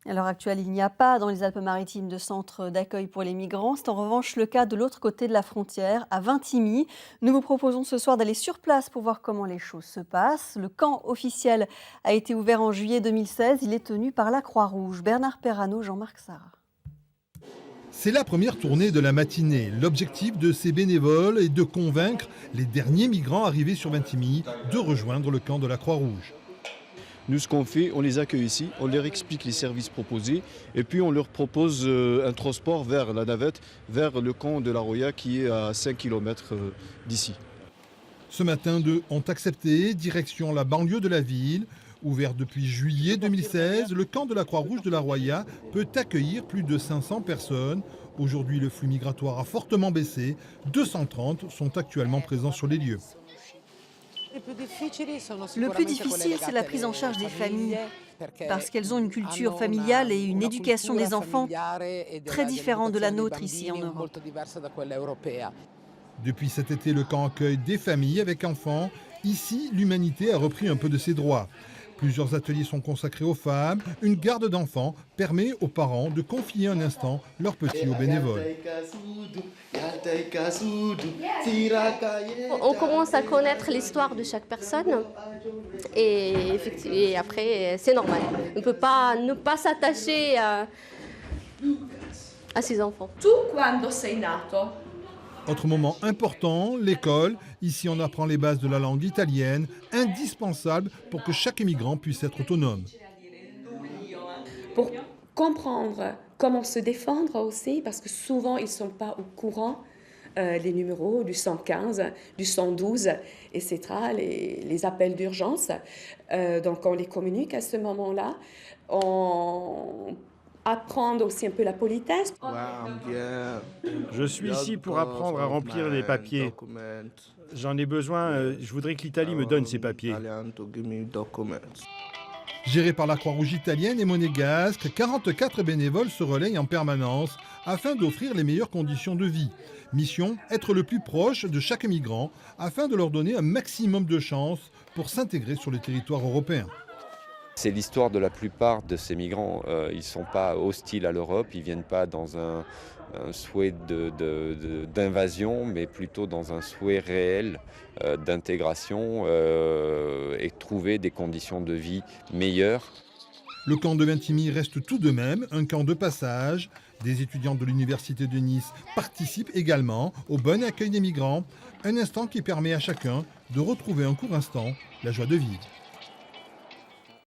À l'heure actuelle, il n'y a pas dans les Alpes-Maritimes de centre d'accueil pour les migrants. C'est en revanche le cas de l'autre côté de la frontière, à Vintimille. Nous vous proposons ce soir d'aller sur place pour voir comment les choses se passent. Le camp officiel a été ouvert en juillet 2016. Il est tenu par la Croix-Rouge. Bernard Perrano, Jean-Marc Sarra. C'est la première tournée de la matinée. L'objectif de ces bénévoles est de convaincre les derniers migrants arrivés sur Vintimille de rejoindre le camp de la Croix-Rouge. Nous, ce qu'on fait, on les accueille ici, on leur explique les services proposés et puis on leur propose un transport vers la navette, vers le camp de la Roya qui est à 5 km d'ici. Ce matin, deux ont accepté, direction la banlieue de la ville. Ouvert depuis juillet 2016, le camp de la Croix-Rouge de la Roya peut accueillir plus de 500 personnes. Aujourd'hui, le flux migratoire a fortement baissé. 230 sont actuellement présents sur les lieux. Le plus difficile, c'est la prise en charge des familles, parce qu'elles ont une culture familiale et une éducation des enfants très différente de la nôtre ici en Europe. Depuis cet été, le camp accueille des familles avec enfants. Ici, l'humanité a repris un peu de ses droits. Plusieurs ateliers sont consacrés aux femmes. Une garde d'enfants permet aux parents de confier un instant leurs petits aux bénévoles. On commence à connaître l'histoire de chaque personne et après c'est normal. On ne peut pas ne pas s'attacher à ses enfants. Tu quando sei nato? Autre moment important, l'école. Ici, on apprend les bases de la langue italienne, indispensable pour que chaque immigrant puisse être autonome. Pour comprendre comment se défendre aussi, parce que souvent ils ne sont pas au courant, les numéros du 115, du 112, etc., les appels d'urgence. Donc on les communique à ce moment-là. On apprendre aussi un peu la politesse. Je suis ici pour apprendre à remplir les papiers. J'en ai besoin, je voudrais que l'Italie me donne ces papiers. Géré par la Croix-Rouge italienne et monégasque, 44 bénévoles se relayent en permanence afin d'offrir les meilleures conditions de vie. Mission, être le plus proche de chaque migrant afin de leur donner un maximum de chances pour s'intégrer sur le territoire européen. C'est l'histoire de la plupart de ces migrants. Ils ne sont pas hostiles à l'Europe, ils ne viennent pas dans un souhait d'invasion, mais plutôt dans un souhait réel d'intégration et trouver des conditions de vie meilleures. Le camp de Vintimille reste tout de même un camp de passage. Des étudiants de l'Université de Nice participent également au bon accueil des migrants. Un instant qui permet à chacun de retrouver un court instant la joie de vivre.